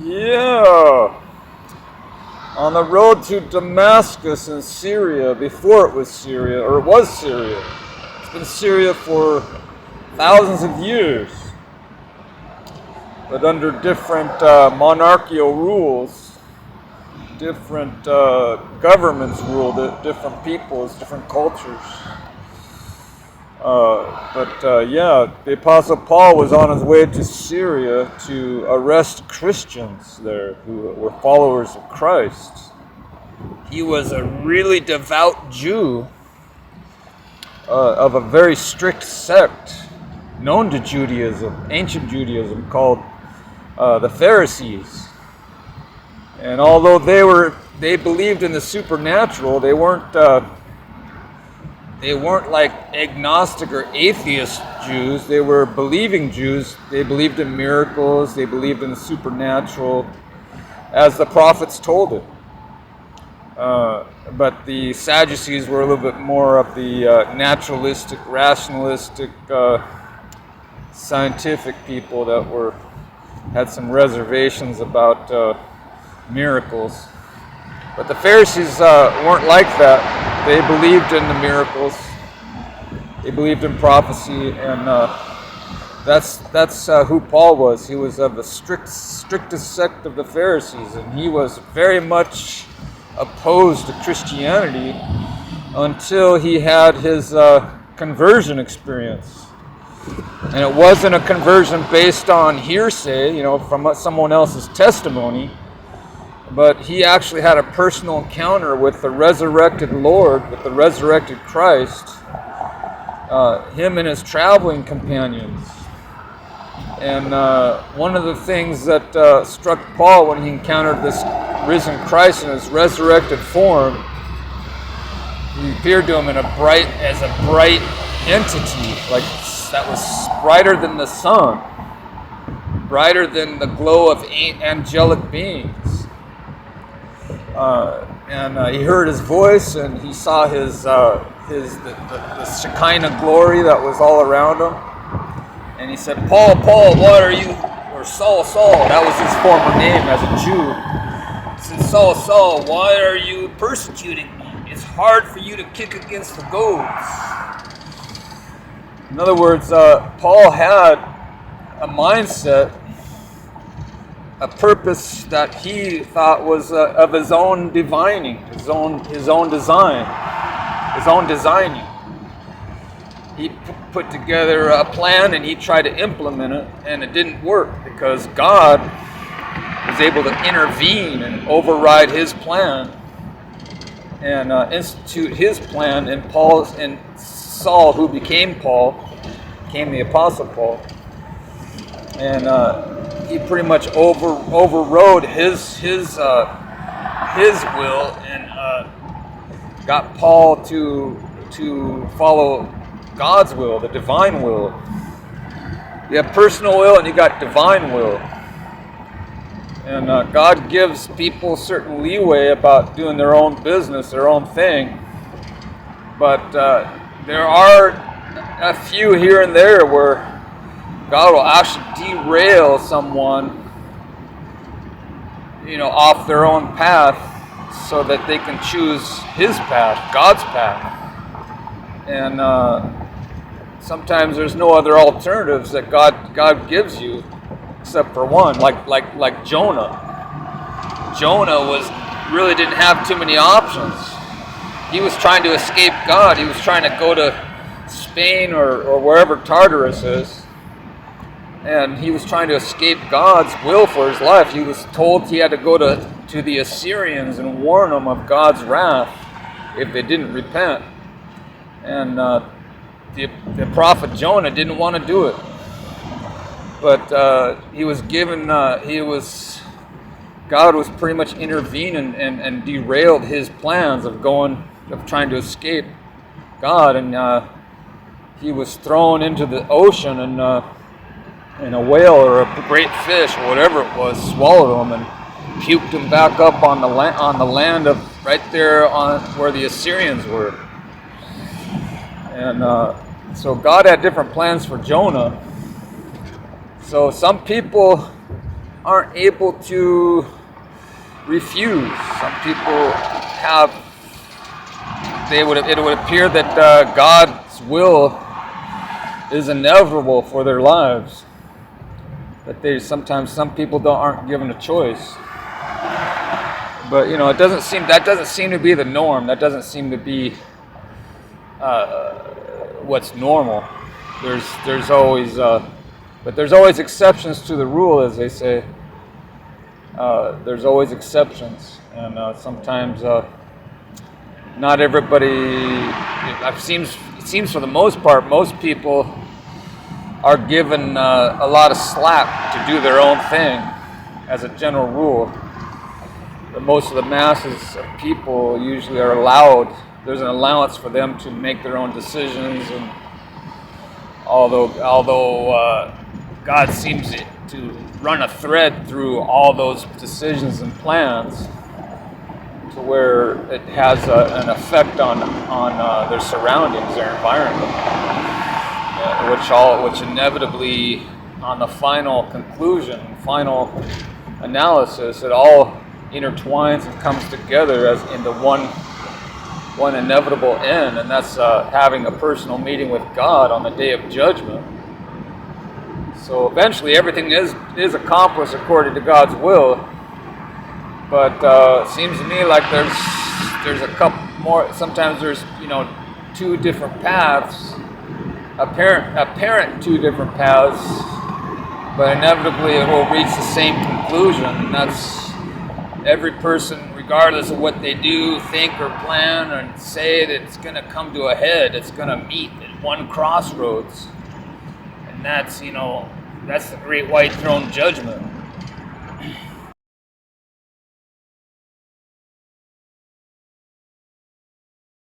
Yeah. On the road to Damascus in Syria, before it was Syria, or it was Syria. It's been Syria for thousands of years, but under different monarchical rules, different governments rule, different peoples, different cultures. Yeah, the Apostle Paul was on his way to Syria to arrest Christians there who were followers of Christ. He was a really devout Jew of a very strict sect known to Judaism, ancient Judaism, called the Pharisees. And although they believed in the supernatural, they weren't like agnostic or atheist Jews. They were believing Jews. They believed in miracles. They believed in the supernatural, as the prophets told it. But the Sadducees were a little bit more of the naturalistic, rationalistic, scientific people that had some reservations about miracles. But the Pharisees weren't like that. They believed in the miracles. They believed in prophecy, and that's who Paul was. He was of the strictest sect of the Pharisees, and he was very much opposed to Christianity until he had his conversion experience. And it wasn't a conversion based on hearsay, from someone else's testimony. But he actually had a personal encounter with the resurrected Lord, with the resurrected Christ, him and his traveling companions. And one of the things that struck Paul when he encountered this risen Christ in his resurrected form, he appeared to him as a bright entity, like that was brighter than the sun, brighter than the glow of angelic beings. He heard his voice, and he saw the Shekinah glory that was all around him. And he said, Paul, what are you, or Saul, that was his former name as a Jew. He said, Saul, why are you persecuting me? It's hard for you to kick against the goads. In other words, Paul had a mindset, a purpose that he thought was of his own divining, his own designing. He put together a plan and he tried to implement it, and it didn't work because God was able to intervene and override his plan and institute his plan in Saul, who became the Apostle Paul, and he pretty much overrode his will and got Paul to follow God's will, the divine will. You have personal will and you got divine will. And God gives people certain leeway about doing their own business, their own thing. But there are a few here and there where God will actually derail someone, off their own path so that they can choose his path, God's path. And sometimes there's no other alternatives that God gives you except for one, like Jonah. Jonah really didn't have too many options. He was trying to escape God. He was trying to go to Spain or wherever Tartarus is. And he was trying to escape God's will for his life. He was told he had to go to the Assyrians and warn them of God's wrath if they didn't repent. And the prophet Jonah didn't want to do it. But he was given, God was pretty much intervening and derailed his plans of trying to escape God. And he was thrown into the ocean, and a whale or a great fish or whatever it was swallowed him and puked him back up on the land of right there on where the Assyrians were. And so God had different plans for Jonah. So some people aren't able to refuse. Some people have. It would appear that God's will is inevitable for their lives. That sometimes some people aren't given a choice. But that doesn't seem to be the norm. That doesn't seem to be what's normal. There's always exceptions to the rule, as they say. There's always exceptions, and sometimes not everybody. It seems for the most part, most people are given a lot of slack to do their own thing, as a general rule. But most of the masses of people usually are allowed. There's an allowance for them to make their own decisions, and although God seems to run a thread through all those decisions and plans, to where it has an effect on their surroundings, their environment, which inevitably, on the final conclusion, final analysis, it all intertwines and comes together as into one inevitable end, and that's having a personal meeting with God on the day of judgment. So eventually everything is accomplished according to God's will, but it seems to me like there's a couple more. Sometimes there's two different paths, apparent two different paths, but inevitably it will reach the same conclusion, and that's every person, regardless of what they do, think, or plan, and say, that it's going to come to a head. It's going to meet at one crossroads, and that's the great white throne judgment.